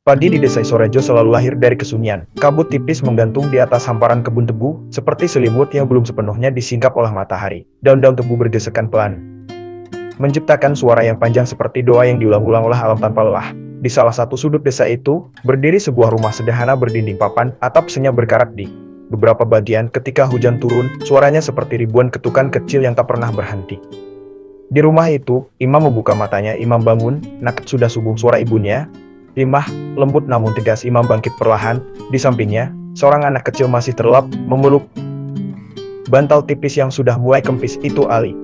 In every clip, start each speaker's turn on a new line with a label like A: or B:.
A: Pagi di desa Isorejo selalu lahir dari kesunyian. Kabut tipis menggantung di atas hamparan kebun tebu, seperti selimut yang belum sepenuhnya disingkap oleh matahari. Daun-daun tebu bergesekan pelan, menciptakan suara yang panjang seperti doa yang diulang-ulang oleh alam tanpa lelah. Di salah satu sudut desa itu, berdiri sebuah rumah sederhana berdinding papan, atap senyap berkarat di beberapa bagian. Ketika hujan turun, suaranya seperti ribuan ketukan kecil yang tak pernah berhenti. Di rumah itu, Imam membuka matanya. Imam bangun, nak sudah subuh, suara ibunya. Limah, lembut namun tegas. Imam bangkit perlahan. Di sampingnya, seorang anak kecil masih terlelap, memeluk bantal tipis yang sudah mulai kempis. Itu Ali,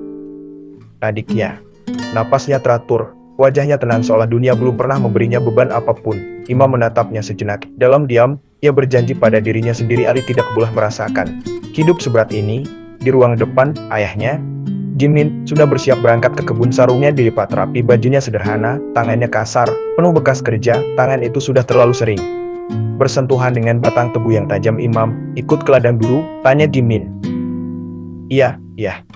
A: adiknya. Napasnya teratur, wajahnya tenang seolah dunia belum pernah memberinya beban apapun. Imam menatapnya sejenak. Dalam diam, ia berjanji pada dirinya sendiri Ali tidak boleh merasakan hidup seberat ini. Di ruang depan, ayahnya, Jimin, sudah bersiap berangkat ke kebun. Sarungnya dilipat rapi, bajunya sederhana, tangannya kasar, penuh bekas kerja. Tangan itu sudah terlalu sering bersentuhan dengan batang tebu yang tajam. Imam, ikut ke ladang dulu? Tanya Jimin. Iya,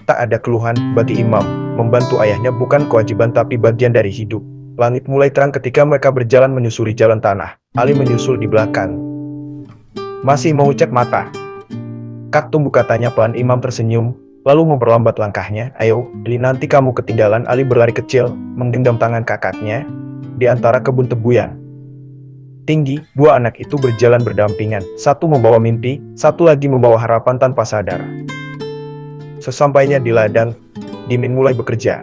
A: tak ada keluhan bagi Imam. Membantu ayahnya bukan kewajiban tapi bagian dari hidup. Langit mulai terang ketika mereka berjalan menyusuri jalan tanah. Ali menyusul di belakang. Masih mau cek mata? Kak, tunggu, katanya pelan. Imam tersenyum, lalu memperlambat langkahnya. Ayo, Ali, nanti kamu ketinggalan. Ali berlari kecil, menggenggam tangan kakaknya. Di antara kebun tebu yang tinggi, dua anak itu berjalan berdampingan. Satu membawa mimpi, satu lagi membawa harapan tanpa sadar. Sesampainya di ladang, Jimin mulai bekerja.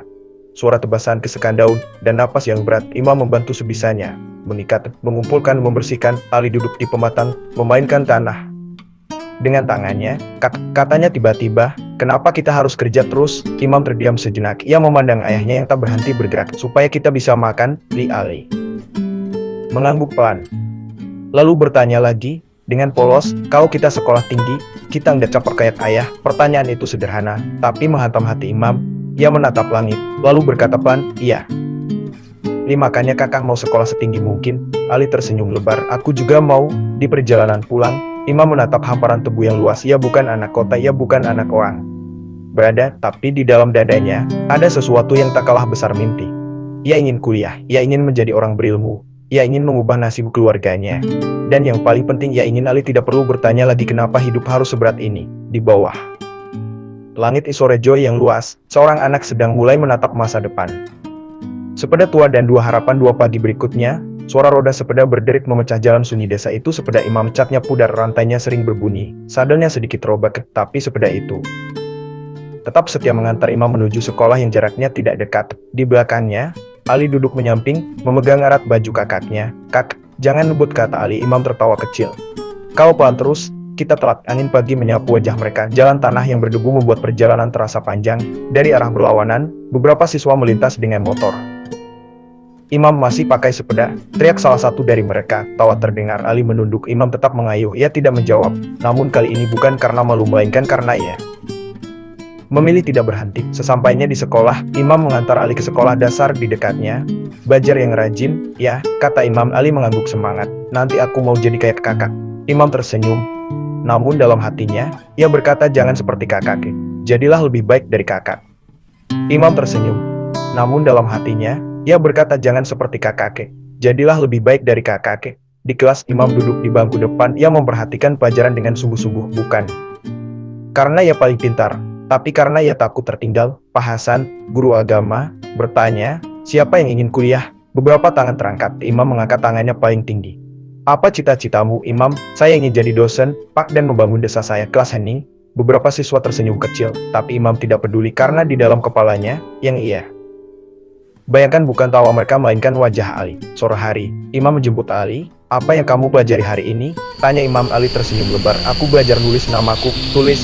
A: Suara tebasan kesekan daun, dan napas yang berat. Imam membantu sebisanya, mengikat, mengumpulkan, membersihkan. Ali duduk di pematang, memainkan tanah dengan tangannya. Katanya tiba-tiba, kenapa kita harus kerja terus? Imam terdiam sejenak. Ia memandang ayahnya yang tak berhenti bergerak. Supaya kita bisa makan, Ali mengangguk pelan. Lalu bertanya lagi, dengan polos, kalau kita sekolah tinggi, kita nggak caper kayak ayah? Pertanyaan itu sederhana, tapi menghantam hati Imam. Ia menatap langit, lalu berkata pelan, iya. Makanya kakak mau sekolah setinggi mungkin. Ali tersenyum lebar. Aku juga mau. Di perjalanan pulang, Imam menatap hamparan tebu yang luas. Ia bukan anak kota, ia bukan anak orang berada, tapi di dalam dadanya, ada sesuatu yang tak kalah besar mimpi. Ia ingin kuliah, ia ingin menjadi orang berilmu, ia ingin mengubah nasib keluarganya. Dan yang paling penting, ia ingin Ali tidak perlu bertanya lagi kenapa hidup harus seberat ini. Di bawah langit Isorejo yang luas, seorang anak sedang mulai menatap masa depan. Sepeda tua dan dua harapan. Dua pagi berikutnya, suara roda sepeda berderit memecah jalan sunyi desa itu. Sepeda Imam catnya pudar, rantainya sering berbunyi, sadelnya sedikit robek, tapi sepeda itu tetap setia mengantar Imam menuju sekolah yang jaraknya tidak dekat. Di belakangnya, Ali duduk menyamping, memegang erat baju kakaknya. Kak, jangan ngebut, kata Ali. Imam tertawa kecil. Kau pelan terus, kita telat. Angin pagi menyapu wajah mereka. Jalan tanah yang berdebu membuat perjalanan terasa panjang. Dari arah berlawanan, beberapa siswa melintas dengan motor. Imam masih pakai sepeda, teriak salah satu dari mereka. Tawa terdengar. Ali menunduk. Imam tetap mengayuh. Ia tidak menjawab. Namun kali ini bukan karena malu, melainkan karena ia memilih tidak berhenti. Sesampainya di sekolah, Imam mengantar Ali ke sekolah dasar di dekatnya. Belajar yang rajin, ya, kata Imam. Ali mengangguk semangat. Nanti aku mau jadi kayak kakak. Imam tersenyum. Namun dalam hatinya, ia berkata jangan seperti kakak. Jadilah lebih baik dari kakak. Imam tersenyum. Namun dalam hatinya, ia berkata jangan seperti kakak. Jadilah lebih baik dari kakak. Di kelas, Imam duduk di bangku depan. Ia memperhatikan pelajaran dengan sungguh-sungguh. Bukan karena ia paling pintar, tapi karena ia takut tertinggal. Pak Hasan, guru agama, bertanya, siapa yang ingin kuliah? Beberapa tangan terangkat. Imam mengangkat tangannya paling tinggi. Apa cita-citamu, Imam? Saya ingin jadi dosen, Pak, dan membangun desa saya. Kelas hening. Beberapa siswa tersenyum kecil, tapi Imam tidak peduli karena di dalam kepalanya, yang ia bayangkan bukan tawa mereka, melainkan wajah Ali. Sore hari, Imam menjemput Ali. Apa yang kamu pelajari hari ini? Tanya Imam. Ali tersenyum lebar. Aku belajar nulis namaku. Tulis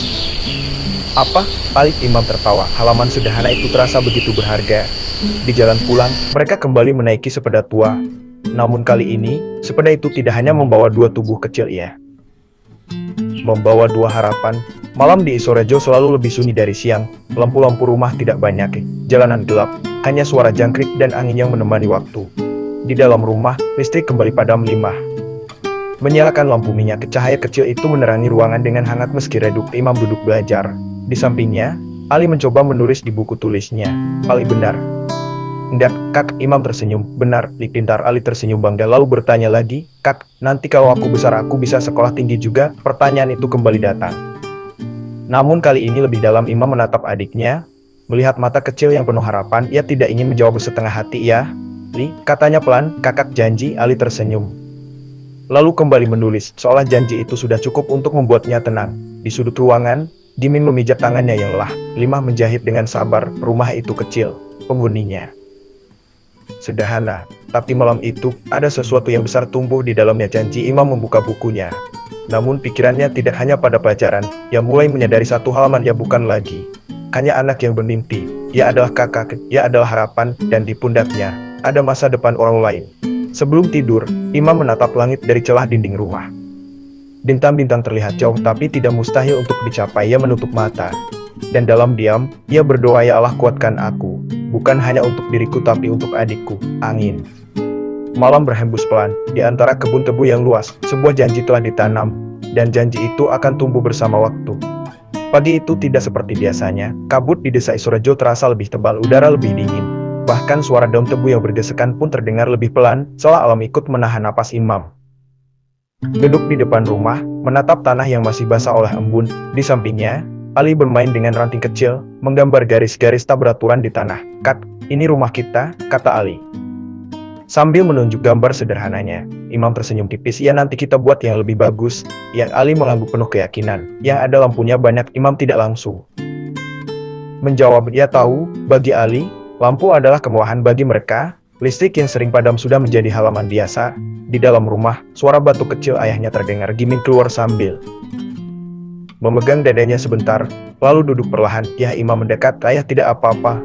A: apa? Ali. Imam tertawa. Halaman sederhana itu terasa begitu berharga. Di jalan pulang, mereka kembali menaiki sepeda tua. Namun kali ini, sepeda itu tidak hanya membawa dua tubuh kecil, ia membawa dua harapan. Malam di Isorejo selalu lebih sunyi dari siang. Lampu-lampu rumah tidak banyak. Jalanan gelap, hanya suara jangkrik dan angin yang menemani waktu. Di dalam rumah, listrik kembali padam. Limah menyalakan lampu minyak. Cahaya kecil itu menerangi ruangan dengan hangat meski redup. Imam duduk belajar. Di sampingnya, Ali mencoba menulis di buku tulisnya. Ali, benar. Enggak, Kak, Imam tersenyum. Benar, Li pintar. Ali tersenyum bangga lalu bertanya lagi, Kak, nanti kalau aku besar aku bisa sekolah tinggi juga? Pertanyaan itu kembali datang. Namun kali ini lebih dalam. Imam menatap adiknya, melihat mata kecil yang penuh harapan. Ia tidak ingin menjawab setengah hati. Ya, Li, katanya pelan, kakak janji. Ali tersenyum. Lalu kembali menulis, seolah janji itu sudah cukup untuk membuatnya tenang. Di sudut ruangan, Jimin memijat tangannya yang lelah. Limah menjahit dengan sabar. Rumah itu kecil, penghuninya sederhana, tapi malam itu ada sesuatu yang besar tumbuh di dalamnya. Janji. Imam membuka bukunya. Namun pikirannya tidak hanya pada pelajaran. Ia mulai menyadari satu halaman. Ia bukan lagi hanya anak yang bermimpi. Ia adalah kakak, ia adalah harapan, dan di pundaknya ada masa depan orang lain. Sebelum tidur, Imam menatap langit dari celah dinding rumah. Bintang-bintang terlihat jauh tapi tidak mustahil untuk dicapai. Ia menutup mata, dan dalam diam, ia berdoa, ya Allah kuatkan aku, bukan hanya untuk diriku tapi untuk adikku. Angin malam berhembus pelan di antara kebun tebu yang luas. Sebuah janji telah ditanam, dan janji itu akan tumbuh bersama waktu. Pagi itu tidak seperti biasanya. Kabut di desa Isurejo terasa lebih tebal, udara lebih dingin. Bahkan suara daun tebu yang berdesakan pun terdengar lebih pelan, seolah alam ikut menahan napas. Imam duduk di depan rumah, menatap tanah yang masih basah oleh embun. Di sampingnya, Ali bermain dengan ranting kecil, menggambar garis-garis tak beraturan di tanah. Kak, ini rumah kita, kata Ali, sambil menunjuk gambar sederhananya. Imam tersenyum tipis. Ya, nanti kita buat yang lebih bagus. Ya, Ali mengangguk penuh keyakinan. Yang ada lampunya banyak. Imam tidak langsung menjawab. Ia tahu, bagi Ali, lampu adalah kemewahan. Bagi mereka, listrik yang sering padam sudah menjadi halaman biasa. Di dalam rumah, suara batuk kecil ayahnya terdengar. Jimin keluar sambil memegang dadanya sebentar, lalu duduk perlahan. Ya, Imam mendekat. Ayah tidak apa-apa.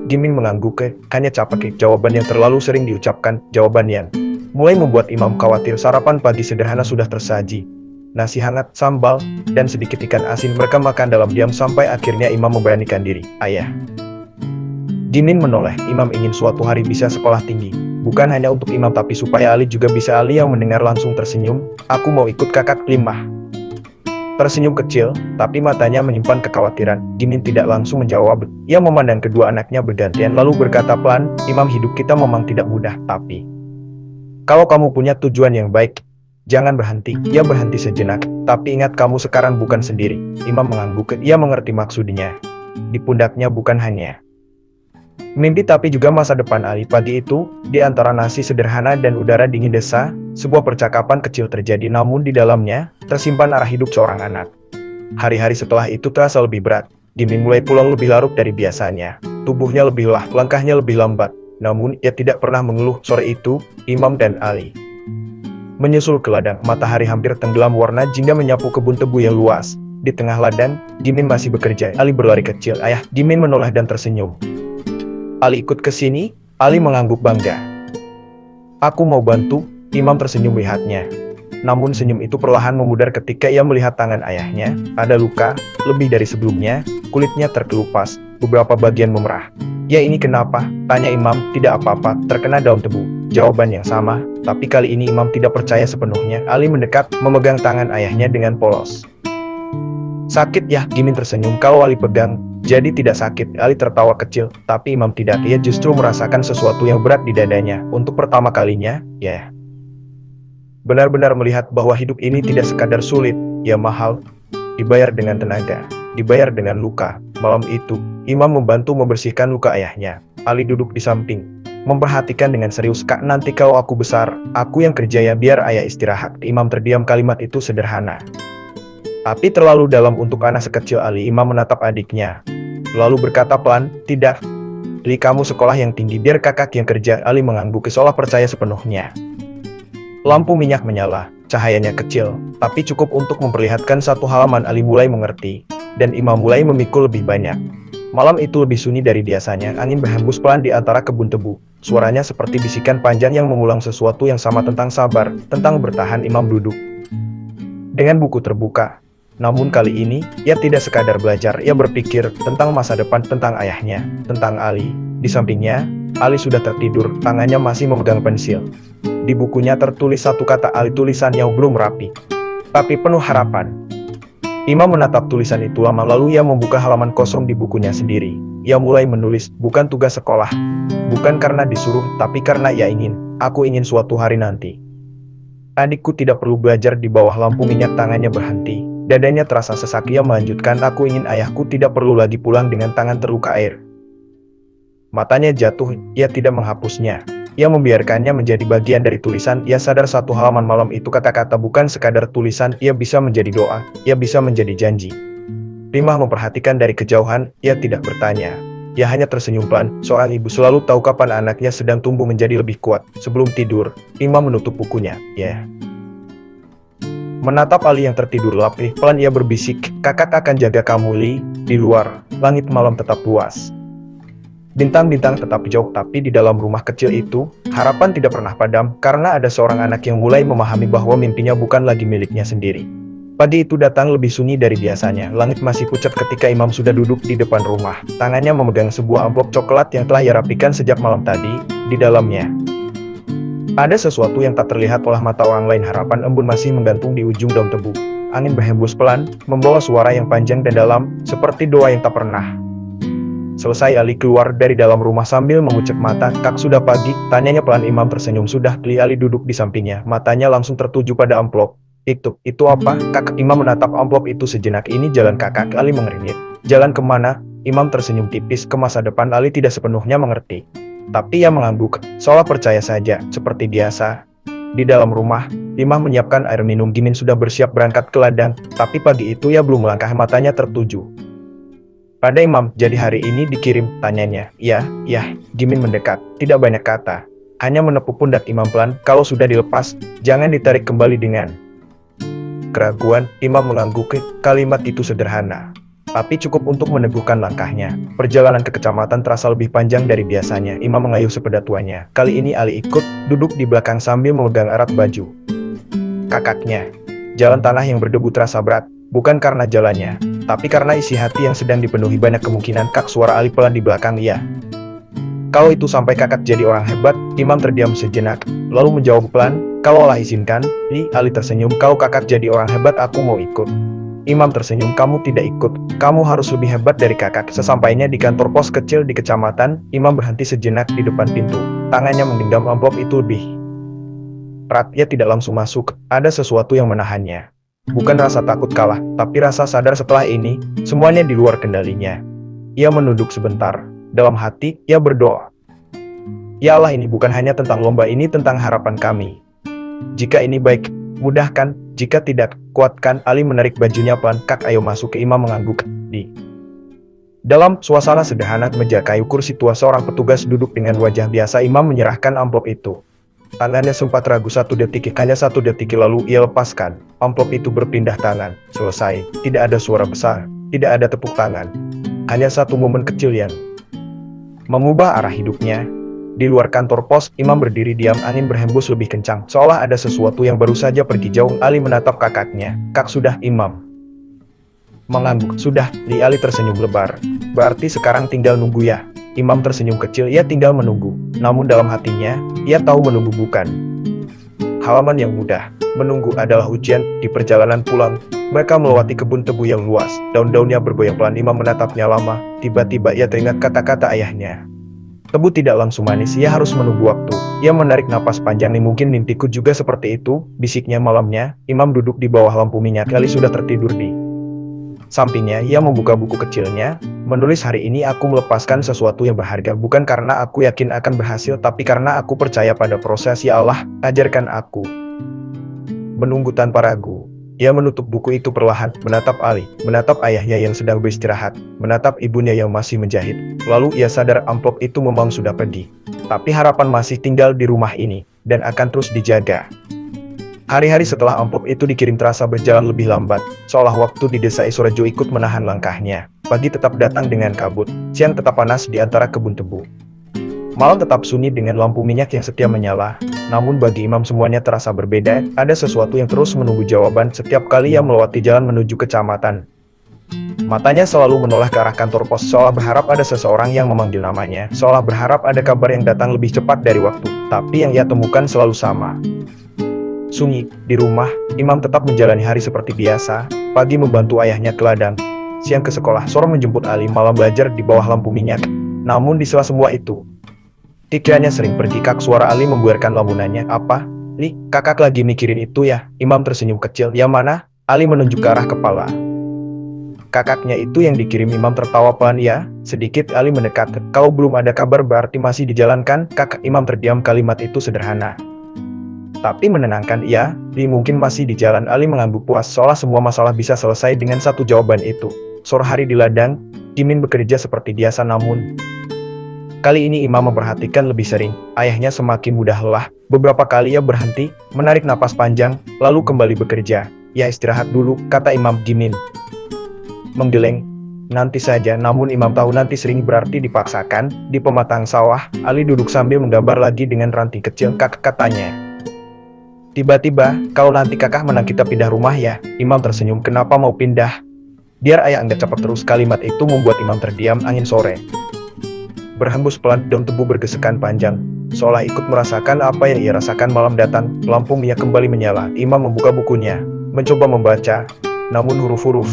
A: Jimin mengangguk. Hanya capek. Jawaban yang terlalu sering diucapkan. Jawaban yang mulai membuat Imam khawatir. Sarapan pagi sederhana sudah tersaji. Nasi hangat, sambal, dan sedikit ikan asin. Mereka makan dalam diam sampai akhirnya Imam memberanikan diri. Ayah. Jimin menoleh. Imam ingin suatu hari bisa sekolah tinggi. Bukan hanya untuk Imam tapi supaya Ali juga bisa. Ali yang mendengar langsung tersenyum. Aku mau ikut, kakak. Limah tersenyum kecil, tapi matanya menyimpan kekhawatiran. Jimin tidak langsung menjawab. Ia memandang kedua anaknya bergantian lalu berkata pelan, Imam, hidup kita memang tidak mudah, tapi kalau kamu punya tujuan yang baik, jangan berhenti. Ia berhenti sejenak. Tapi ingat, kamu sekarang bukan sendiri. Imam mengangguk. Ia mengerti maksudnya. Di pundaknya bukan hanya mimpi tapi juga masa depan Ali. Pagi itu, di antara nasi sederhana dan udara dingin desa, sebuah percakapan kecil terjadi, namun di dalamnya tersimpan arah hidup seorang anak. Hari-hari setelah itu terasa lebih berat. Jimin mulai pulang lebih larut dari biasanya. Tubuhnya lebih lelah, langkahnya lebih lambat. Namun ia tidak pernah mengeluh. Sore itu, Imam dan Ali menyusul ke ladang. Matahari hampir tenggelam, warna jingga menyapu kebun tebu yang luas. Di tengah ladang, Jimin masih bekerja. Ali berlari kecil. Ayah. Jimin menoleh dan tersenyum. Ali ikut ke sini? Ali mengangguk bangga. Aku mau bantu. Imam tersenyum melihatnya. Namun senyum itu perlahan memudar ketika ia melihat tangan ayahnya. Ada luka, lebih dari sebelumnya. Kulitnya terkelupas, beberapa bagian memerah. Ya, ini kenapa? Tanya Imam. Tidak apa-apa, terkena daun tebu. Jawaban yang sama, tapi kali ini Imam tidak percaya sepenuhnya. Ali mendekat, memegang tangan ayahnya dengan polos. Sakit ya? Jimin tersenyum. Kalau Ali pegang, jadi tidak sakit. Ali tertawa kecil, tapi Imam tidak. Ia justru merasakan sesuatu yang berat di dadanya. Untuk pertama kalinya, ya, benar-benar melihat bahwa hidup ini tidak sekadar sulit, ya mahal. Dibayar dengan tenaga, dibayar dengan luka. Malam itu, Imam membantu membersihkan luka ayahnya. Ali duduk di samping, memperhatikan dengan serius. Kak, nanti kalau aku besar, aku yang kerja ya, biar ayah istirahat. Imam terdiam. Kalimat itu sederhana, tapi terlalu dalam untuk anak sekecil Ali. Imam menatap adiknya, lalu berkata pelan, tidak, Li, kamu sekolah yang tinggi, biar kakak yang kerja. Ali mengangguk seolah percaya sepenuhnya. Lampu minyak menyala, cahayanya kecil, tapi cukup untuk memperlihatkan satu halaman. Ali mulai mengerti, dan Imam mulai memikul lebih banyak. Malam itu lebih sunyi dari biasanya. Angin berhembus pelan di antara kebun tebu. Suaranya seperti bisikan panjang yang mengulang sesuatu yang sama tentang sabar, tentang bertahan. Imam duduk dengan buku terbuka. Namun kali ini, ia tidak sekadar belajar. Ia berpikir tentang masa depan, tentang ayahnya, tentang Ali. Di sampingnya, Ali sudah tertidur, tangannya masih memegang pensil. Di bukunya tertulis satu kata Ali, tulisannya belum rapi, tapi penuh harapan. Imam menatap tulisan itu lama, lalu ia membuka halaman kosong di bukunya sendiri. ia mulai menulis, bukan tugas sekolah. Bukan karena disuruh, tapi karena ia ingin. Aku ingin suatu hari nanti. Adikku tidak perlu belajar di bawah lampu minyak. Tangannya berhenti. Dadanya terasa sesak. Ia melanjutkan, aku ingin ayahku tidak perlu lagi pulang dengan tangan terluka air. Matanya jatuh, ia tidak menghapusnya. Ia membiarkannya menjadi bagian dari tulisan. Ia sadar satu halaman malam itu kata-kata bukan sekadar tulisan. Ia bisa menjadi doa, ia bisa menjadi janji. Rimah memperhatikan dari kejauhan, ia tidak bertanya. Ia hanya tersenyum pelan. Seorang ibu selalu tahu kapan anaknya sedang tumbuh menjadi lebih kuat. Sebelum tidur, Rimah menutup bukunya. Menatap Ali yang tertidur lapih, pelan ia berbisik, kakak akan jaga kamu Li. Di luar, langit malam tetap luas. Bintang-bintang tetap jauh, tapi di dalam rumah kecil itu, harapan tidak pernah padam, karena ada seorang anak yang mulai memahami bahwa mimpinya bukan lagi miliknya sendiri. Pagi itu datang lebih sunyi dari biasanya. Langit masih pucat ketika Imam sudah duduk di depan rumah. Tangannya memegang sebuah amplop coklat yang telah ia rapikan sejak malam tadi. Di dalamnya ada sesuatu yang tak terlihat oleh mata orang lain. Harapan embun masih menggantung di ujung daun tebu. Angin berhembus pelan, membawa suara yang panjang dan dalam, seperti doa yang tak pernah selesai. Ali keluar dari dalam rumah sambil mengucek mata. Kak, sudah pagi? Tanyanya pelan. Imam tersenyum. Sudah. Ali duduk di sampingnya. Matanya langsung tertuju pada amplop. Itu apa? Kakak. Imam menatap amplop itu sejenak. Ini jalan kakak. Ali mengernyit. Jalan kemana? Imam tersenyum tipis. Ke masa depan. Ali tidak sepenuhnya mengerti, tapi ia mengangguk, seolah percaya saja. Seperti biasa, di dalam rumah, Imam menyiapkan air minum. Gimin sudah bersiap berangkat ke ladang, tapi pagi itu ia belum melangkah. Matanya tertuju pada Imam. Jadi hari ini dikirim? Tanyanya. Ya. Gimin mendekat. Tidak banyak kata, hanya menepuk pundak Imam pelan. Kalau sudah dilepas, jangan ditarik kembali. Dengan keraguan, Imam mengangguk. Kalimat itu sederhana, tapi cukup untuk meneguhkan langkahnya. Perjalanan ke kecamatan terasa lebih panjang dari biasanya. Imam mengayuh sepeda tuanya. Kali ini Ali ikut, duduk di belakang sambil memegang erat baju kakaknya. Jalan tanah yang berdebu terasa berat, bukan karena jalannya, tapi karena isi hati yang sedang dipenuhi banyak kemungkinan. Kak, suara Ali pelan di belakang. Iya. Kalau itu sampai kakak jadi orang hebat. Imam terdiam sejenak, lalu menjawab pelan, kalau Allah izinkan. Ali tersenyum. Kalau kakak jadi orang hebat, aku mau ikut. Imam tersenyum. Kamu tidak ikut, kamu harus lebih hebat dari kakak. Sesampainya di kantor pos kecil di kecamatan, Imam berhenti sejenak di depan pintu. Tangannya menggenggam amplop itu lebih erat. Ia tidak langsung masuk. Ada sesuatu yang menahannya. Bukan rasa takut kalah, tapi rasa sadar setelah ini, semuanya di luar kendalinya. Ia menunduk sebentar. Dalam hati, ia berdoa. Ya Allah, ini bukan hanya tentang lomba, ini tentang harapan kami. Jika ini baik, mudahkan. Jika tidak, kuatkan. Ali menarik bajunya pelan. Kak, ayo masuk. Ke Imam mengangguk. Di dalam suasana sederhana, meja kayu, kursi tua, seorang petugas duduk dengan wajah biasa. Imam menyerahkan amplop itu. Tangannya sempat ragu 1 detik, hanya 1 detik, lalu ia lepaskan. Amplop itu berpindah tangan. Selesai. Tidak ada suara besar, tidak ada tepuk tangan. Hanya satu momen kecil yang mengubah arah hidupnya. Di luar kantor pos, Imam berdiri diam. Angin berhembus lebih kencang, seolah ada sesuatu yang baru saja pergi jauh. Ali menatap kakaknya. Kak, sudah? Imam mengangguk. Sudah. Ali tersenyum lebar. Berarti sekarang tinggal nunggu ya? Imam tersenyum kecil. Ia tinggal menunggu. Namun dalam hatinya, ia tahu menunggu bukan halaman yang mudah. Menunggu adalah ujian. Di perjalanan pulang, mereka melewati kebun tebu yang luas. Daun-daunnya bergoyang pelan. Imam menatapnya lama. Tiba-tiba ia teringat kata-kata ayahnya. Tebu tidak langsung manis, ia harus menunggu waktu. Ia menarik napas panjang. Mungkin mimpiku juga seperti itu, bisiknya malamnya. Imam duduk di bawah lampu minyak. Ali sudah tertidur di sampingnya. Ia membuka buku kecilnya, menulis, hari ini aku melepaskan sesuatu yang berharga. Bukan karena aku yakin akan berhasil, tapi karena aku percaya pada proses. Ya Allah, ajarkan aku menunggu tanpa ragu. Ia menutup buku itu perlahan, menatap Ali, menatap ayahnya yang sedang beristirahat, menatap ibunya yang masih menjahit. Lalu ia sadar amplop itu memang sudah pergi. Tapi harapan masih tinggal di rumah ini, dan akan terus dijaga. Hari-hari setelah amplop itu dikirim terasa berjalan lebih lambat, seolah waktu di desa Isorejo ikut menahan langkahnya. Pagi tetap datang dengan kabut, siang tetap panas di antara kebun tebu. Malam tetap sunyi dengan lampu minyak yang setia menyala. Namun bagi Imam semuanya terasa berbeda. Ada sesuatu yang terus menunggu jawaban setiap kali ia melewati jalan menuju kecamatan. Matanya selalu menoleh ke arah kantor pos, seolah berharap ada seseorang yang memanggil namanya, seolah berharap ada kabar yang datang lebih cepat dari waktu. Tapi yang ia temukan selalu sama. Sunyi. Di rumah, Imam tetap menjalani hari seperti biasa. Pagi membantu ayahnya ke ladang. siang ke sekolah, sore menjemput Ali, malam belajar di bawah lampu minyak. Namun di sela semua itu, pikirannya sering pergi. Kak, suara Ali membuarkan lamunannya. Apa? Li, kakak lagi mikirin itu ya? Imam tersenyum kecil. Yang mana? Ali menunjuk ke arah kepala kakaknya itu yang dikirim. Imam tertawa pelan. Ya, sedikit. Ali mendekat. Kalau belum ada kabar berarti masih dijalankan, kakak. Imam terdiam. Kalimat itu sederhana tapi menenangkan. Ya, mungkin masih di jalan. Ali mengangguk puas, seolah semua masalah bisa selesai dengan satu jawaban itu. Sore hari di ladang, Jimin bekerja seperti biasa, namun kali ini Imam memperhatikan lebih sering. Ayahnya semakin mudah lelah. Beberapa kali ia berhenti, menarik napas panjang, lalu kembali bekerja. Ya, istirahat dulu, kata Imam. Jimin menggeleng. Nanti saja. Namun Imam tahu nanti sering berarti dipaksakan. Di pematang sawah, Ali duduk sambil menggambar lagi dengan ranting kecil. Kakak, katanya tiba-tiba, kalau nanti kakak menang kita pindah rumah ya. Imam tersenyum. Kenapa mau pindah? Biar ayah Anda cepat terus. Kalimat itu membuat Imam terdiam. Angin sore berhembus pelan, daun tebu bergesekan panjang, seolah ikut merasakan apa yang ia rasakan. Malam datang, lampu minyak kembali menyala. Imam membuka bukunya, mencoba membaca, namun huruf-huruf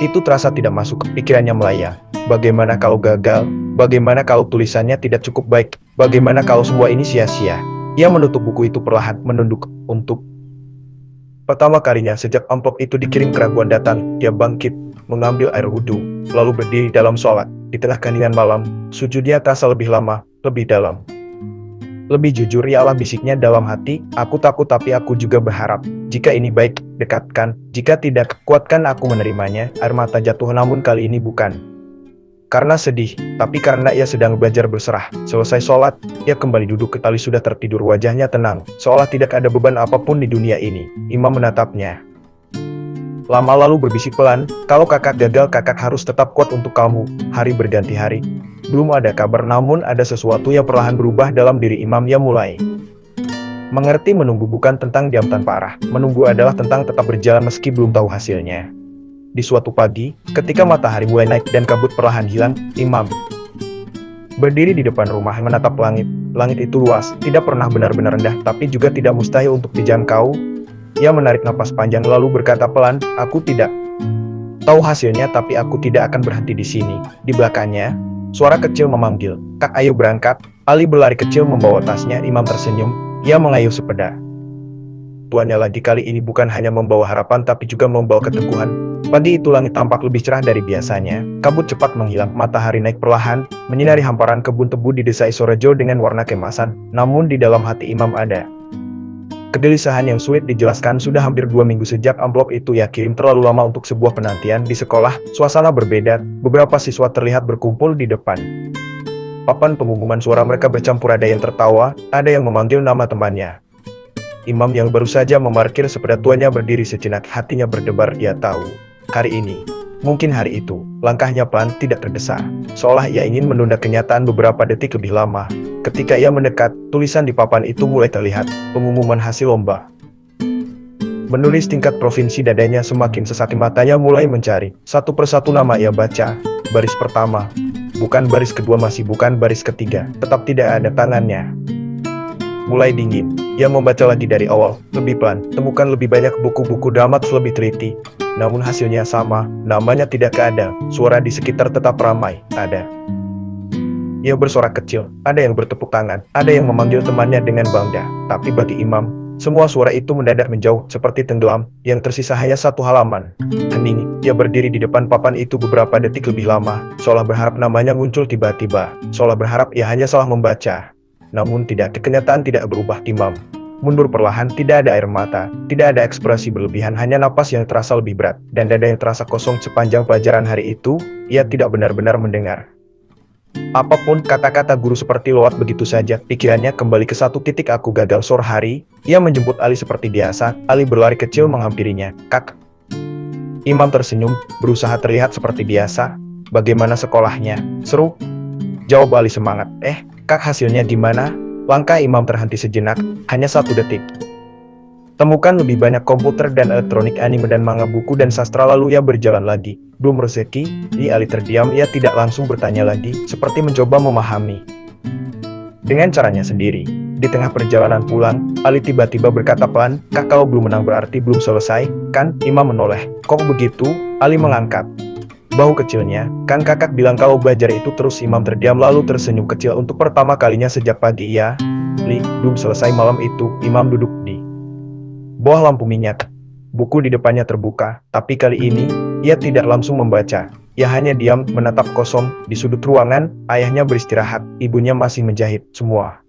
A: itu terasa tidak masuk. Pikirannya melayang. Bagaimana kalau gagal? Bagaimana kalau tulisannya tidak cukup baik? Bagaimana kalau semua ini sia-sia? Ia menutup buku itu perlahan, menunduk untuk pertama kalinya sejak amplop itu dikirim. Keraguan datang. Dia bangkit, mengambil air wudhu, lalu berdiri dalam sholat. Di tengah keheningan malam, sujudnya terasa lebih lama, lebih dalam, lebih jujur. Ya Allah, bisiknya dalam hati. Aku takut tapi aku juga berharap. Jika ini baik, dekatkan. Jika tidak, kuatkan aku menerimanya. Air mata jatuh, namun kali ini bukan karena sedih, tapi karena ia sedang belajar berserah. Selesai sholat, ia kembali duduk. Ali sudah tertidur, wajahnya tenang, seolah tidak ada beban apapun di dunia ini. Imam menatapnya lama lalu berbisik pelan, kalau kakak gagal, kakak harus tetap kuat untuk kamu. Hari berganti hari. Belum ada kabar, namun ada sesuatu yang perlahan berubah dalam diri Imam. Ia mulai mengerti menunggu bukan tentang diam tanpa arah. Menunggu adalah tentang tetap berjalan meski belum tahu hasilnya. Di suatu pagi, ketika matahari mulai naik dan kabut perlahan hilang, Imam berdiri di depan rumah menatap langit. Langit itu luas, tidak pernah benar-benar rendah, tapi juga tidak mustahil untuk dijangkau. Ia menarik napas panjang lalu berkata pelan, aku tidak tahu hasilnya, tapi aku tidak akan berhenti di sini. Di belakangnya, suara kecil memanggil, Kak, ayo berangkat. Ali berlari kecil membawa tasnya. Imam tersenyum. Ia mengayuh sepeda tuannya lagi. Kali ini bukan hanya membawa harapan, tapi juga membawa keteguhan. Pagi itu langit tampak lebih cerah dari biasanya. Kabut cepat menghilang. Matahari naik perlahan, menyinari hamparan kebun tebu di desa Isorejo dengan warna keemasan. Namun di dalam hati Imam ada kegelisahan yang sulit dijelaskan. Sudah hampir 2 minggu sejak amplop itu ia kirim, terlalu lama untuk sebuah penantian. Di sekolah, suasana berbeda. Beberapa siswa terlihat berkumpul di depan papan pengumuman. Suara mereka bercampur, ada yang tertawa, ada yang memanggil nama temannya. Imam yang baru saja memarkir sepeda tuanya berdiri sejenak, hatinya berdebar. Dia tahu, hari ini, mungkin hari itu. Langkahnya pelan, tidak tergesa, seolah ia ingin menunda kenyataan beberapa detik lebih lama. Ketika ia mendekat, tulisan di papan itu mulai terlihat, pengumuman hasil lomba menulis tingkat provinsi. Dadanya semakin sesak, matanya mulai mencari. Satu persatu nama ia baca. Baris pertama, bukan. Baris kedua, masih bukan. Baris ketiga, tetap tidak ada. Tangannya mulai dingin. Ia membaca lagi dari awal, lebih pelan. Temukan lebih banyak buku-buku dramat, lebih teliti. Namun hasilnya sama, namanya tidak ada. Suara di sekitar tetap ramai, ada. Ia bersorak kecil, ada yang bertepuk tangan, ada yang memanggil temannya dengan bangga. Tapi bagi Imam, semua suara itu mendadak menjauh, seperti tenggelam. Yang tersisa hanya satu halaman. Hening, ia berdiri di depan papan itu beberapa detik lebih lama, seolah berharap namanya muncul tiba-tiba. Seolah berharap ia hanya salah membaca. Namun tidak, kenyataan tidak berubah. Imam mundur perlahan, tidak ada air mata, tidak ada ekspresi berlebihan, hanya napas yang terasa lebih berat, dan dada yang terasa kosong. Sepanjang pelajaran hari itu, ia tidak benar-benar mendengar apapun. Kata-kata guru seperti lewat begitu saja. Pikirannya kembali ke satu titik, aku gagal. Sore hari, ia menjemput Ali seperti biasa. Ali berlari kecil menghampirinya. Kak. Imam tersenyum, berusaha terlihat seperti biasa. Bagaimana sekolahnya? Seru? Jawab Ali semangat. Kak, hasilnya gimana? Langkah Imam terhenti sejenak, hanya 1 detik. Temukan lebih banyak komputer dan elektronik, anime dan manga, buku dan sastra. Lalu ia berjalan lagi. Belum rezeki, Ali terdiam. Ia tidak langsung bertanya lagi, seperti mencoba memahami dengan caranya sendiri. Di tengah perjalanan pulang, Ali tiba-tiba berkata pelan, Kak, kalau belum menang berarti belum selesai, kan? Imam menoleh. Kok begitu? Ali mengangkat Bahu kecilnya, kan kakak bilang kalau belajar itu terus. Imam terdiam lalu tersenyum kecil untuk pertama kalinya sejak pagi ia. Selesai malam itu, Imam duduk di bawah lampu minyak. Buku di depannya terbuka, tapi kali ini, ia tidak langsung membaca. Ia hanya diam, menatap kosong. Di sudut ruangan, ayahnya beristirahat, ibunya masih menjahit. Semua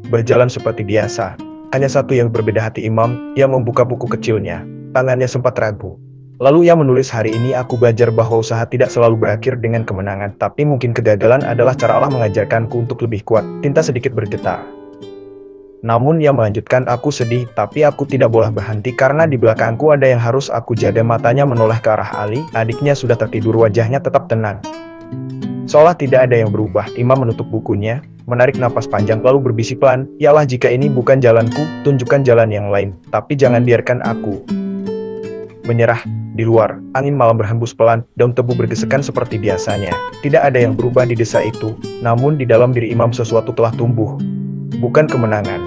A: berjalan seperti biasa. Hanya satu yang berbeda, hati Imam. Ia membuka buku kecilnya. Tangannya sempat ragu. Lalu ia menulis, hari ini aku belajar bahwa usaha tidak selalu berakhir dengan kemenangan, tapi mungkin kegagalan adalah cara Allah mengajarkanku untuk lebih kuat. Tinta sedikit bergetar. Namun ia melanjutkan, aku sedih, tapi aku tidak boleh berhenti karena di belakangku ada yang harus aku jaga. Matanya menoleh ke arah Ali, adiknya sudah tertidur, wajahnya tetap tenang. Seolah tidak ada yang berubah. Imam menutup bukunya, menarik napas panjang lalu berbisik pelan, ya Allah, jika ini bukan jalanku, tunjukkan jalan yang lain, tapi jangan biarkan aku menyerah. Di luar, angin malam berhembus pelan, daun tebu bergesekan seperti biasanya. Tidak ada yang berubah di desa itu, namun di dalam diri Imam sesuatu telah tumbuh. Bukan kemenangan,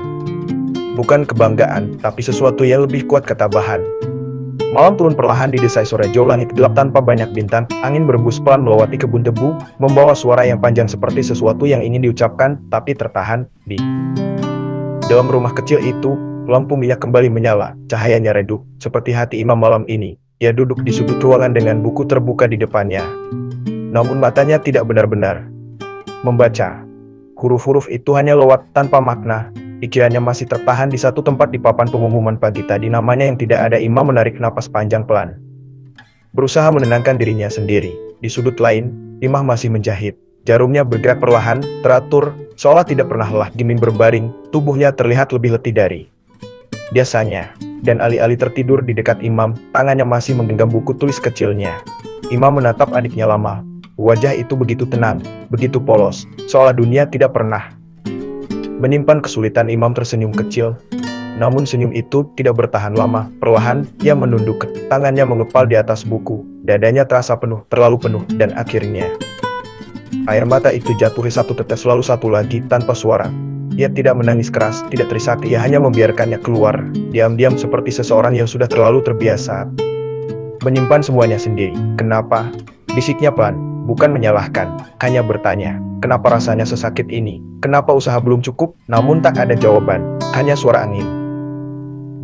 A: bukan kebanggaan, tapi sesuatu yang lebih kuat, ketabahan. Malam turun perlahan di desa Sorejo, langit gelap tanpa banyak bintang, angin berembus pelan melewati kebun tebu, membawa suara yang panjang seperti sesuatu yang ingin diucapkan, tapi tertahan. Di dalam rumah kecil itu, lampu minyak kembali menyala, cahayanya redup, seperti hati Imam malam ini. Ia duduk di sudut ruangan dengan buku terbuka di depannya. Namun matanya tidak benar-benar membaca. Huruf-huruf itu hanya lewat, tanpa makna. Pikirannya masih tertahan di satu tempat di papan pengumuman pagi tadi, namanya yang tidak ada. Imam menarik napas panjang pelan, berusaha menenangkan dirinya sendiri. Di sudut lain, Imam masih menjahit. Jarumnya bergerak perlahan, teratur, seolah tidak pernah lelah. Dingin berbaring, tubuhnya terlihat lebih letih dari biasanya. Dan alih-alih tertidur di dekat Imam, tangannya masih menggenggam buku tulis kecilnya. Imam menatap adiknya lama. Wajah itu begitu tenang, begitu polos, seolah dunia tidak pernah menyimpan kesulitan. Imam tersenyum kecil. Namun senyum itu tidak bertahan lama. Perlahan, ia menunduk, tangannya mengepal di atas buku. Dadanya terasa penuh, terlalu penuh, dan akhirnya air mata itu jatuh satu tetes lalu satu lagi tanpa suara. Ia tidak menangis keras, tidak terisak, ia hanya membiarkannya keluar, diam-diam seperti seseorang yang sudah terlalu terbiasa menyimpan semuanya sendiri. Kenapa? Bisiknya pelan, bukan menyalahkan, hanya bertanya, kenapa rasanya sesakit ini? Kenapa usaha belum cukup? Namun tak ada jawaban, hanya suara angin.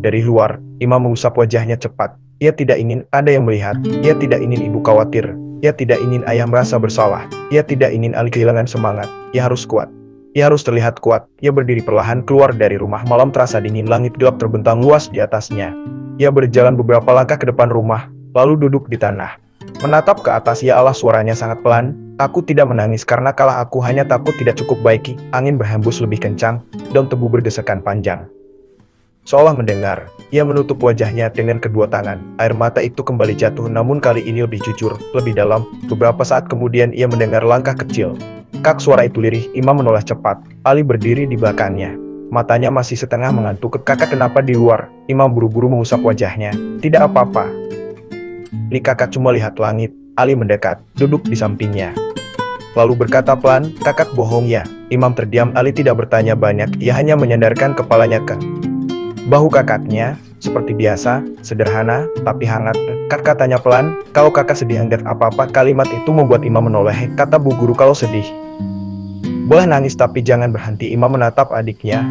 A: Dari luar, Imam mengusap wajahnya cepat. Ia tidak ingin ada yang melihat, ia tidak ingin ibu khawatir, ia tidak ingin ayah merasa bersalah, ia tidak ingin Ali kehilangan semangat, ia harus kuat. Ia harus terlihat kuat. Ia berdiri perlahan keluar dari rumah. Malam terasa dingin, langit gelap terbentang luas di atasnya. Ia berjalan beberapa langkah ke depan rumah, lalu duduk di tanah. Menatap ke atas, ya Allah, suaranya sangat pelan. Aku tidak menangis karena kalah, aku hanya takut tidak cukup baik. Angin berhembus lebih kencang, daun tebu berdesakan panjang. Seolah mendengar, ia menutup wajahnya dengan kedua tangan. Air mata itu kembali jatuh, namun kali ini lebih jujur, lebih dalam. Beberapa saat kemudian ia mendengar langkah kecil. Kak, suara itu lirih. Imam menoleh cepat. Ali berdiri di belakangnya. Matanya masih setengah mengantuk. Kakak, kenapa di luar? Imam buru-buru mengusap wajahnya. Tidak apa-apa. Kakak cuma lihat langit. Ali mendekat, duduk di sampingnya. Lalu berkata pelan, kakak bohong ya. Imam terdiam. Ali tidak bertanya banyak. Ia hanya menyandarkan kepalanya ke bahu kakaknya. Seperti biasa, sederhana, tapi hangat. Kak, katanya pelan, kalau kakak sedih enggak apa-apa. Kalimat itu membuat Imam menoleh. Kata bu guru kalau sedih boleh nangis tapi jangan berhenti. Imam menatap adiknya.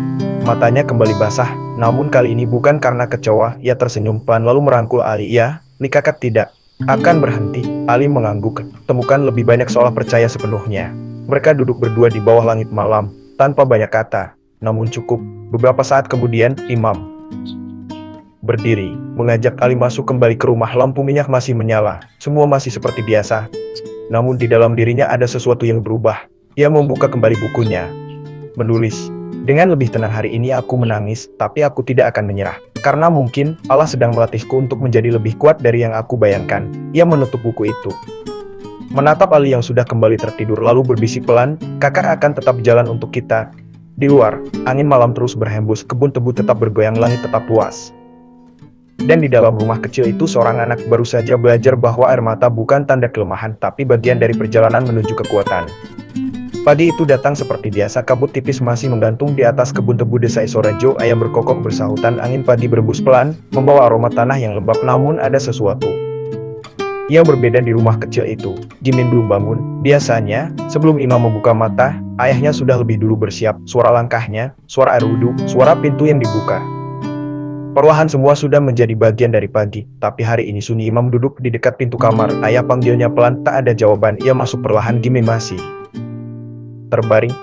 A: Matanya kembali basah, namun kali ini bukan karena kecewa. Ia tersenyum pelan lalu merangkul Ali. Ya, kakak tidak akan berhenti. Ali mengangguk, temukan lebih banyak seolah percaya sepenuhnya. Mereka duduk berdua di bawah langit malam, tanpa banyak kata, namun cukup. Beberapa saat kemudian, Imam berdiri, mengajak Ali masuk kembali ke rumah. Lampu minyak masih menyala, semua masih seperti biasa. Namun di dalam dirinya ada sesuatu yang berubah. Ia membuka kembali bukunya, menulis, dengan lebih tenang, hari ini aku menangis, tapi aku tidak akan menyerah. Karena mungkin Allah sedang melatihku untuk menjadi lebih kuat dari yang aku bayangkan. Ia menutup buku itu, menatap Ali yang sudah kembali tertidur lalu berbisik pelan, kakak akan tetap jalan untuk kita. Di luar, angin malam terus berhembus, kebun tebu tetap bergoyang, langit tetap luas. Dan di dalam rumah kecil itu seorang anak baru saja belajar bahwa air mata bukan tanda kelemahan, tapi bagian dari perjalanan menuju kekuatan. Pagi itu datang seperti biasa, kabut tipis masih menggantung di atas kebun tebu desa Sorejo. Ayam berkokok bersahutan, angin pagi berembus pelan, membawa aroma tanah yang lembab. Namun ada sesuatu Yang berbeda di rumah kecil itu, Jimin belum bangun. Biasanya, sebelum Imam membuka mata, ayahnya sudah lebih dulu bersiap. Suara langkahnya, suara air wudhu, suara pintu yang dibuka. Perlahan semua sudah menjadi bagian dari pagi. Tapi hari ini Sunyi Imam duduk di dekat pintu kamar. Ayah panggilnya pelan, tak ada jawaban. Ia masuk perlahan. Jimin masih terbaring.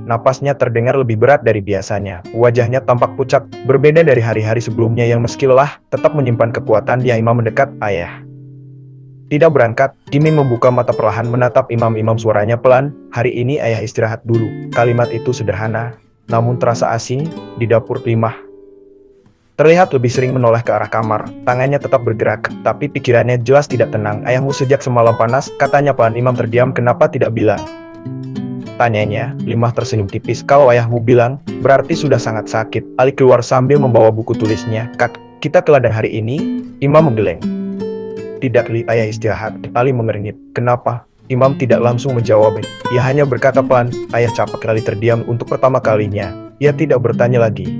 A: Napasnya terdengar lebih berat dari biasanya. Wajahnya tampak pucat, berbeda dari hari-hari sebelumnya yang meski lelah, tetap menyimpan kekuatan. Dia Imam mendekat, ayah. Tidak berangkat, Jimin membuka mata perlahan menatap Imam. Suaranya pelan, hari ini ayah istirahat dulu. Kalimat itu sederhana, namun terasa asing. Di dapur Limah terlihat lebih sering menoleh ke arah kamar. Tangannya tetap bergerak, tapi pikirannya jelas tidak tenang. Ayahmu sejak semalam panas, katanya pelan. Imam terdiam. Kenapa tidak bilang? Tanyanya. Limah tersenyum tipis. Kalau ayahmu bilang, berarti sudah sangat sakit. Ali keluar sambil membawa buku tulisnya. Kak, kita ke ladang hari ini? Imam menggeleng. Tidak, ayah istirahat. Ali mengernyit. Kenapa? Imam tidak langsung menjawab. Ia hanya berkata pelan. Ayah capek. Ali terdiam untuk pertama kalinya. Ia tidak bertanya lagi.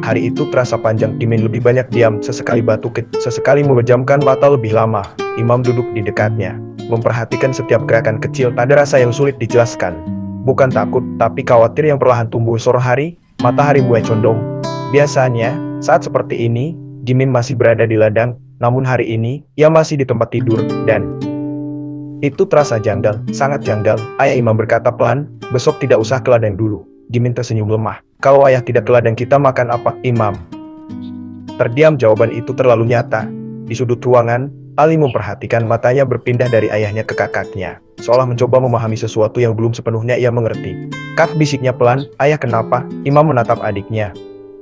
A: Hari itu terasa panjang. Jimin lebih banyak diam, sesekali batuk, sesekali memejamkan mata lebih lama. Imam duduk di dekatnya, memperhatikan setiap gerakan kecil. Tak ada rasa yang sulit dijelaskan. Bukan takut, tapi khawatir yang perlahan tumbuh. Sore hari, matahari mulai condong. Biasanya, saat seperti ini, Jimin masih berada di ladang. Namun hari ini, ia masih di tempat tidur, dan itu terasa janggal, sangat janggal. Ayah Imam berkata pelan, besok tidak usah ke ladang dulu. Jimin tersenyum lemah. Kalau ayah tidak ke ladang, kita makan apa? Imam terdiam. Jawaban itu terlalu nyata. Di sudut ruangan, Ali memperhatikan. Matanya berpindah dari ayahnya ke kakaknya, seolah mencoba memahami sesuatu yang belum sepenuhnya ia mengerti. Kak, bisiknya pelan. Ayah kenapa? Imam menatap adiknya,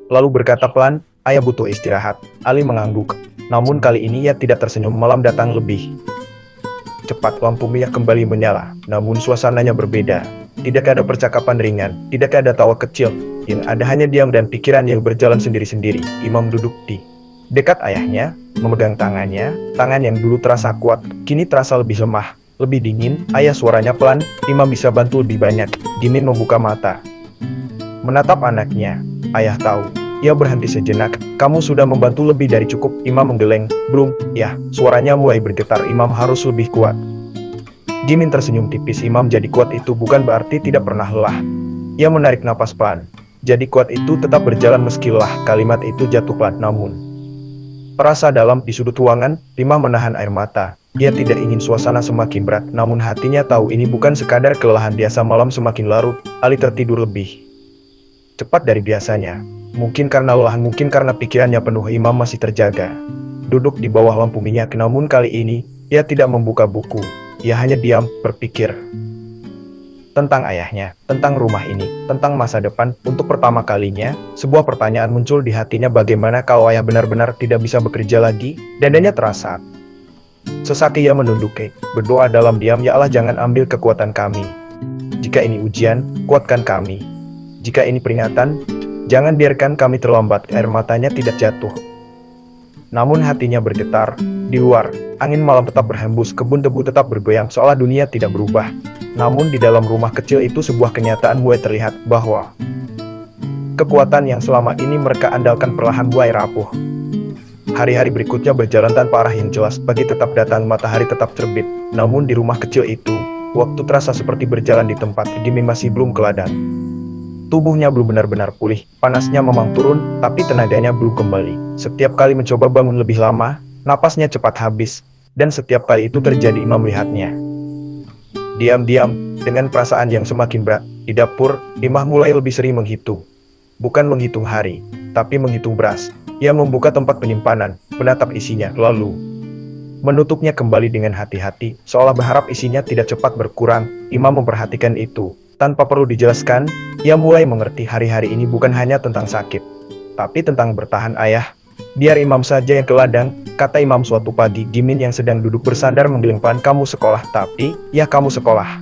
A: lalu berkata pelan, ayah butuh istirahat. Ali mengangguk. Namun kali ini ia tidak tersenyum. Malam datang lebih cepat. Lampu minyak kembali menyala. Namun suasananya berbeda. Tidak ada percakapan ringan. Tidak ada tawa kecil. Yang ada hanya diam dan pikiran yang berjalan sendiri-sendiri. Imam duduk di dekat ayahnya, memegang tangannya. Tangan yang dulu terasa kuat, kini terasa lebih lemah, lebih dingin. Ayah, suaranya pelan. Imam bisa bantu lebih banyak. Jimin membuka mata, menatap anaknya. Ayah tahu. Ia berhenti sejenak. Kamu sudah membantu lebih dari cukup. Imam menggeleng. Belum, ya. Suaranya mulai bergetar. Imam harus lebih kuat. Jimin tersenyum tipis. Imam jadi kuat itu bukan berarti tidak pernah lelah. Ia menarik napas pelan. Jadi kuat itu tetap berjalan meski lelah. Kalimat itu jatuh pelan. Namun perasa dalam. Di sudut ruangan, Limah menahan air mata. Ia tidak ingin suasana semakin berat. Namun hatinya tahu ini bukan sekadar kelelahan biasa. Malam semakin larut. Ali tertidur lebih cepat dari biasanya. Mungkin karena lelah, mungkin karena pikirannya penuh. Imam masih terjaga, duduk di bawah lampu minyak. Namun kali ini, ia tidak membuka buku. Ia hanya diam, berpikir tentang ayahnya, tentang rumah ini, tentang masa depan. Untuk pertama kalinya, sebuah pertanyaan muncul di hatinya. Bagaimana kalau ayah benar-benar tidak bisa bekerja lagi? Dadanya terasa sesak. Ia menunduk, berdoa dalam diam. Ya Allah, jangan ambil kekuatan kami. Jika ini ujian, kuatkan kami. Jika ini peringatan, jangan biarkan kami terlambat. Air matanya tidak jatuh, namun hatinya bergetar. Di luar, angin malam tetap berhembus, kebun tebu tetap bergoyang, seolah dunia tidak berubah. Namun di dalam rumah kecil itu sebuah kenyataan mulai terlihat, bahwa kekuatan yang selama ini mereka andalkan perlahan mulai rapuh. Hari-hari berikutnya berjalan tanpa arah yang jelas. Pagi tetap datang, matahari tetap terbit. Namun di rumah kecil itu, waktu terasa seperti berjalan di tempat. Jimin masih belum ke ladang. Tubuhnya belum benar-benar pulih. Panasnya memang turun, tapi tenaganya belum kembali. Setiap kali mencoba bangun lebih lama, napasnya cepat habis. Dan setiap kali itu terjadi, Imam melihatnya diam-diam, dengan perasaan yang semakin berat. Di dapur, Imam mulai lebih sering menghitung. Bukan menghitung hari, tapi menghitung beras. Ia membuka tempat penyimpanan, menatap isinya, lalu menutupnya kembali dengan hati-hati, seolah berharap isinya tidak cepat berkurang. Imam memperhatikan itu. Tanpa perlu dijelaskan, ia mulai mengerti hari-hari ini bukan hanya tentang sakit, tapi tentang bertahan. Ayah, biar Imam saja yang ke ladang, kata Imam suatu pagi. Jimin yang sedang duduk bersandar menggeleng pelan. Kamu sekolah? Tapi, ya kamu sekolah.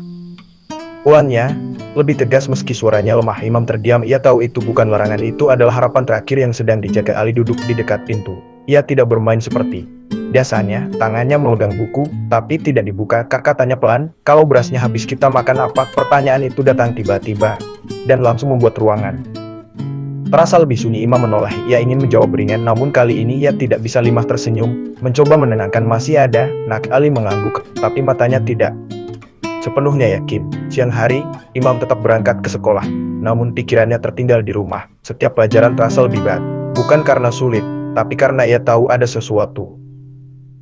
A: Ulannya lebih tegas meski suaranya lemah. Imam terdiam. Ia tahu itu bukan larangan, itu adalah harapan terakhir yang sedang dijaga. Ali duduk di dekat pintu. Ia tidak bermain seperti biasanya, tangannya memegang buku, tapi tidak dibuka. Kakak tanya pelan, kalau berasnya habis kita makan apa? Pertanyaan itu datang tiba-tiba, dan langsung membuat ruangan Terasa lebih sunyi. Imam menoleh. Ia ingin menjawab ringan, namun kali ini ia tidak bisa limah tersenyum, mencoba menenangkan. Masih ada, Nak. Ali mengangguk, tapi matanya tidak sepenuhnya yakin. Siang hari, Imam tetap berangkat ke sekolah, namun pikirannya tertinggal di rumah. Setiap pelajaran terasa lebih berat, bukan karena sulit, tapi karena ia tahu ada sesuatu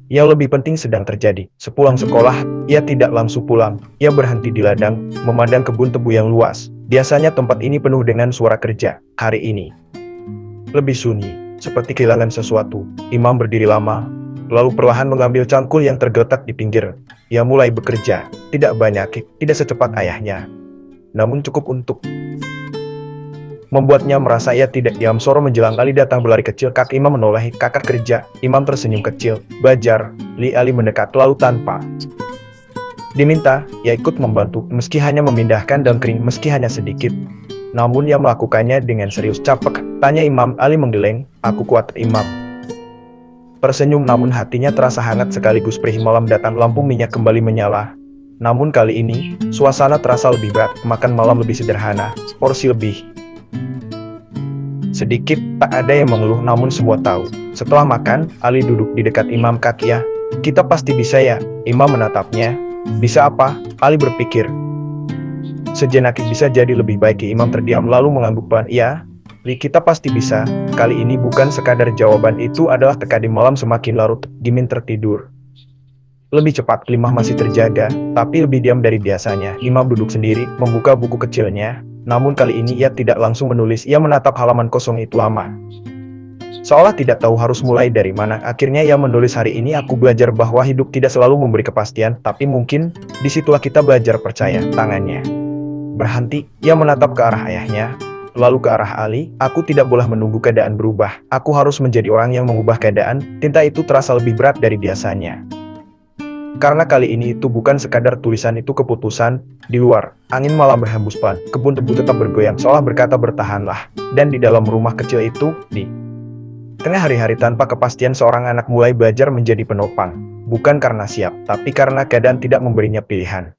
A: yang lebih penting sedang terjadi. Sepulang sekolah, ia tidak langsung pulang. Ia berhenti di ladang, memandang kebun tebu yang luas. Biasanya tempat ini penuh dengan suara kerja. Hari ini lebih sunyi, seperti kehilangan sesuatu. Imam berdiri lama, lalu perlahan mengambil cangkul yang tergeletak di pinggir. Ia mulai bekerja, tidak banyak, tidak secepat ayahnya, namun cukup untuk membuatnya merasa ia tidak diam. Sore menjelang, Ali datang berlari kecil. Kak Imam menoleh. Kakak kerja. Imam tersenyum kecil. Bajar. Ali mendekat, lalu tanpa diminta, ia ikut membantu, meski hanya memindahkan daun kering, meski hanya sedikit. Namun ia melakukannya dengan serius. Capek? Tanya Imam. Ali menggeleng. Aku kuat. Imam tersenyum, namun hatinya terasa hangat sekaligus perih. Malam datang, lampu minyak kembali menyala. Namun kali ini, suasana terasa lebih berat. Makan malam lebih sederhana, porsi lebih sedikit. Tak ada yang mengeluh, namun semua tahu. Setelah makan, Ali duduk di dekat Imam. Kak, ya, kita pasti bisa ya? Imam menatapnya. Bisa apa? Ali berpikir sejenak. Bisa jadi lebih baik. Imam terdiam lalu mengangguk pelan. Iya, Li, kita pasti bisa. Kali ini bukan sekadar jawaban itu adalah teka. Di malam semakin larut, Gimin tertidur lebih cepat. Limah masih terjaga, tapi lebih diam dari biasanya. Imam duduk sendiri, membuka buku kecilnya. Namun kali ini ia tidak langsung menulis. Ia menatap halaman kosong itu lama, seolah tidak tahu harus mulai dari mana. Akhirnya ia menulis, hari ini aku belajar bahwa hidup tidak selalu memberi kepastian, tapi mungkin disitulah kita belajar percaya. Tangannya berhenti. Ia menatap ke arah ayahnya, lalu ke arah Ali. Aku tidak boleh menunggu keadaan berubah. Aku harus menjadi orang yang mengubah keadaan. Tinta itu terasa lebih berat dari biasanya, karena kali ini itu bukan sekadar tulisan, itu keputusan. Di luar, angin malam berhembus pelan. Kebun tebu tetap bergoyang, seolah berkata bertahanlah. Dan di dalam rumah kecil itu, di tengah hari-hari tanpa kepastian, seorang anak mulai belajar menjadi penopang. Bukan karena siap, tapi karena keadaan tidak memberinya pilihan.